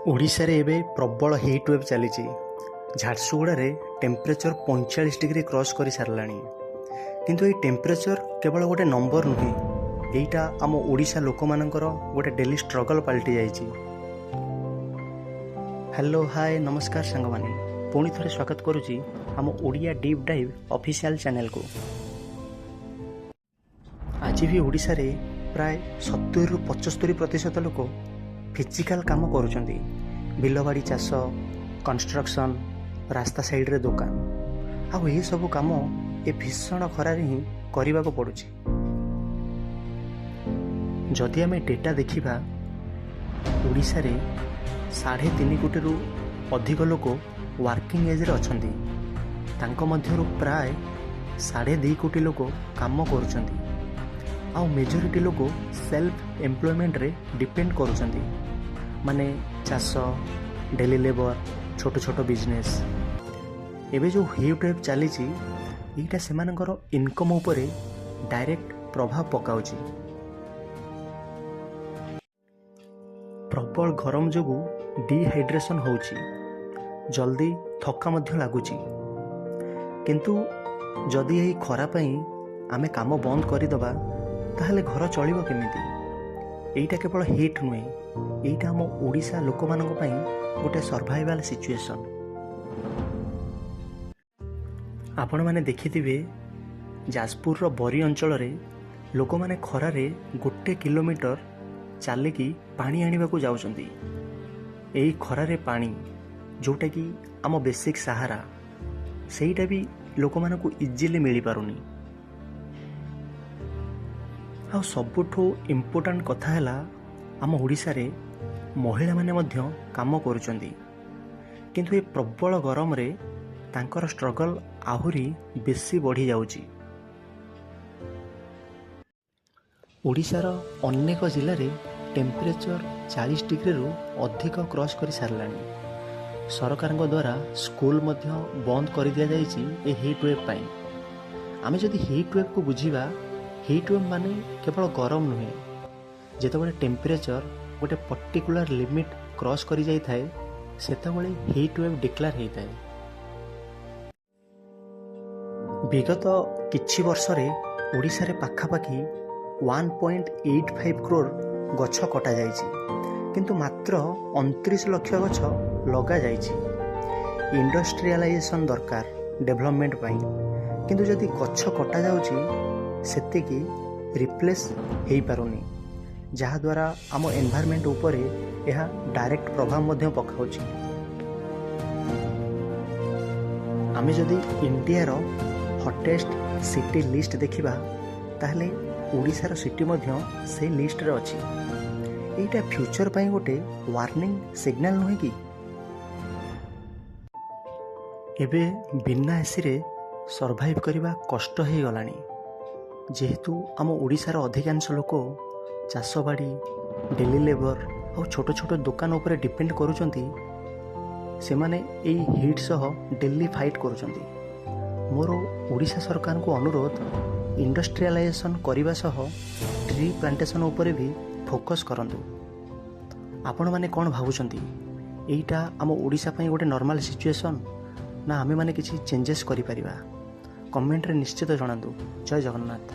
ଓଡ଼ିଶାରେ ଏବେ ପ୍ରବଳ ହିଟ୍ ୱେଭ୍ ଚାଲିଛି। ଝାରସୁଗୁଡ଼ାରେ ଟେମ୍ପରେଚର 45 ଡିଗ୍ରୀ କ୍ରସ୍ କରିସାରିଲାଣି। କିନ୍ତୁ ଏଇ ଟେମ୍ପରେଚର କେବଳ ଗୋଟେ ନମ୍ବର ନୁହେଁ, ଏଇଟା ଆମ ଓଡ଼ିଶା ଲୋକମାନଙ୍କର ଗୋଟେ ଡେଲି ଷ୍ଟ୍ରଗଲ୍ ପାଲଟି ଯାଇଛି। ହ୍ୟାଲୋ ହାଏ ନମସ୍କାର ସାଙ୍ଗମାନେ, ପୁଣି ଥରେ ସ୍ୱାଗତ କରୁଛି ଆମ ଓଡ଼ିଆ ଡିପ୍ ଡାଇଭ୍ ଅଫିସିଆଲ ଚ୍ୟାନେଲକୁ। ଆଜି ବି ଓଡ଼ିଶାରେ ପ୍ରାୟ 70ରୁ 75% ଲୋକ ଫିଜିକାଲ କାମ କରୁଛନ୍ତି। ବିଲବାଡ଼ି ଚାଷ, କନଷ୍ଟ୍ରକ୍ସନ୍, ରାସ୍ତା ସାଇଡ଼ରେ ଦୋକାନ, ଆଉ ଏସବୁ କାମ ଏ ଭୀଷଣ ଖରାରେ ହିଁ କରିବାକୁ ପଡ଼ୁଛି। ଯଦି ଆମେ ଡେଟା ଦେଖିବା, ଓଡ଼ିଶାରେ 3.5 କୋଟିରୁ ଅଧିକ ଲୋକ ୱାର୍କିଂ ଏଜ୍ରେ ଅଛନ୍ତି। ତାଙ୍କ ମଧ୍ୟରୁ ପ୍ରାୟ 2.5 କୋଟି ଲୋକ କାମ କରୁଛନ୍ତି, ଆଉ ମେଜରିଟି ଲୋକ ସେଲ୍ଫ ଏମ୍ପ୍ଲୟମେଣ୍ଟରେ ଡିପେଣ୍ଡ କରୁଛନ୍ତି, ମାନେ ଚାଷ, ଡେଲି ଲେବର, ଛୋଟ ଛୋଟ ବିଜନେସ୍। ଏବେ ଯେଉଁ ହିଟ୍ ୱେଭ୍ ଚାଲିଛି, ଏଇଟା ସେମାନଙ୍କର ଇନକମ୍ ଉପରେ ଡାଇରେକ୍ଟ ପ୍ରଭାବ ପକାଉଛି। ପ୍ରବଳ ଗରମ ଯୋଗୁଁ ଡିହାଇଡ୍ରେସନ୍ ହେଉଛି, ଜଲ୍ଦି ଥକା ମଧ୍ୟ ଲାଗୁଛି। କିନ୍ତୁ ଯଦି ଏହି ଖରା ପାଇଁ ଆମେ କାମ ବନ୍ଦ କରିଦେବା, ତାହେଲେ ଘର ଚଳିବ କେମିତି? ଏଇଟା କେବଳ ହିଟ୍ ନୁହେଁ, ଏଇଟା ଆମ ଓଡ଼ିଶା ଲୋକମାନଙ୍କ ପାଇଁ ଗୋଟେ ସର୍ଭାଇଭାଲ ସିଚୁଏସନ୍। ଆପଣମାନେ ଦେଖିଥିବେ, ଯାଜପୁରର ବରୀ ଅଞ୍ଚଳରେ ଲୋକମାନେ ଖରାରେ 1 କିଲୋମିଟର ଚାଲିକି ପାଣି ଆଣିବାକୁ ଯାଉଛନ୍ତି। ଏଇ ଖରାରେ ପାଣି, ଯେଉଁଟାକି ଆମ ବେସିକ୍ ସାହାରା, ସେଇଟା ବି ଲୋକମାନଙ୍କୁ ଇଜିଲି ମିଳିପାରୁନି। ଆଉ ସବୁଠୁ ଇମ୍ପୋର୍ଟାଣ୍ଟ କଥା ହେଲା, ଆମ ଓଡ଼ିଶାରେ ମହିଳାମାନେ ମଧ୍ୟ କାମ କରୁଛନ୍ତି। କିନ୍ତୁ ଏ ପ୍ରବଳ ଗରମରେ ତାଙ୍କର ଷ୍ଟ୍ରଗଲ୍ ଆହୁରି ବେଶୀ ବଢ଼ିଯାଉଛି। ଓଡ଼ିଶାର ଅନେକ ଜିଲ୍ଲାରେ ଟେମ୍ପରେଚର 40 ଡିଗ୍ରୀରୁ ଅଧିକ କ୍ରସ୍ କରିସାରିଲାଣି। ସରକାରଙ୍କ ଦ୍ୱାରା ସ୍କୁଲ ମଧ୍ୟ ବନ୍ଦ କରିଦିଆଯାଇଛି ଏ ହିଟ୍ ୱେଭ୍ ପାଇଁ। ଆମେ ଯଦି ହିଟ୍ ୱେଭ୍କୁ ବୁଝିବା, ହିଟ୍ ୱେଭ୍ ମାନେ କେବଳ ଗରମ ନୁହେଁ। ଯେତେବେଳେ ଟେମ୍ପରେଚର ଗୋଟେ ପର୍ଟିକୁଲାର ଲିମିଟ୍ କ୍ରସ୍ କରିଯାଇଥାଏ, ସେତେବେଳେ ହିଟ୍ ୱେଭ୍ ଡିକ୍ଲାର ହୋଇଥାଏ। ବିଗତ କିଛି ବର୍ଷରେ ଓଡ଼ିଶାରେ ପାଖାପାଖି 1.85 କ୍ରୋର୍ ଗଛ କଟାଯାଇଛି, କିନ୍ତୁ ମାତ୍ର 29 ଲକ୍ଷ ଗଛ ଲଗାଯାଇଛି। ଇଣ୍ଡଷ୍ଟ୍ରିଆଲାଇଜେସନ୍ ଦରକାର ଡେଭଲପମେଣ୍ଟ ପାଇଁ, କିନ୍ତୁ ଯଦି ଗଛ କଟାଯାଉଛି, ସେତିକି ରିପ୍ଲେସ୍ ହେଇପାରୁନି, ଯାହାଦ୍ୱାରା ଆମ ଏନଭାରମେଣ୍ଟ ଉପରେ ଏହା ଡାଇରେକ୍ଟ ପ୍ରଭାବ ମଧ୍ୟ ପକାଉଛି। ଆମେ ଯଦି ଇଣ୍ଡିଆର ହଟେଷ୍ଟ ସିଟି ଲିଷ୍ଟ ଦେଖିବା, ତାହେଲେ ଓଡ଼ିଶାର ସିଟି ମଧ୍ୟ ସେ ଲିଷ୍ଟରେ ଅଛି। ଏଇଟା ଫ୍ୟୁଚର ପାଇଁ ଗୋଟେ ୱାର୍ଣ୍ଣିଂ ସିଗ୍ନାଲ ନୁହେଁ କି? ଏବେ ବିନା ଏସିରେ ସର୍ଭାଇଭ୍ କରିବା କଷ୍ଟ ହେଇଗଲାଣି। ଯେହେତୁ ଆମ ଓଡ଼ିଶାର ଅଧିକାଂଶ ଲୋକ ଚାଷବାଡ଼ି, ଡେଲି ଲେବର ଆଉ ଛୋଟ ଛୋଟ ଦୋକାନ ଉପରେ ଡିପେଣ୍ଡ କରୁଛନ୍ତି, ସେମାନେ ଏଇ ହିଟ୍ ସହ ଡେଲି ଫାଇଟ୍ କରୁଛନ୍ତି। ମୋର ଓଡ଼ିଶା ସରକାରଙ୍କୁ ଅନୁରୋଧ, ଇଣ୍ଡଷ୍ଟ୍ରିଆଲାଇଜେସନ୍ କରିବା ସହ ଟ୍ରି ପ୍ଲାଣ୍ଟେସନ୍ ଉପରେ ବି ଫୋକସ୍ କରନ୍ତୁ। ଆପଣମାନେ କ'ଣ ଭାବୁଛନ୍ତି? ଏଇଟା ଆମ ଓଡ଼ିଶା ପାଇଁ ଗୋଟେ ନର୍ମାଲ ସିଚୁଏସନ୍, ନା ଆମେମାନେ କିଛି ଚେଞ୍ଜେସ୍ କରିପାରିବା? କମେଣ୍ଟରେ ନିଶ୍ଚିତ ଜଣାନ୍ତୁ। ଜୟ ଜଗନ୍ନାଥ।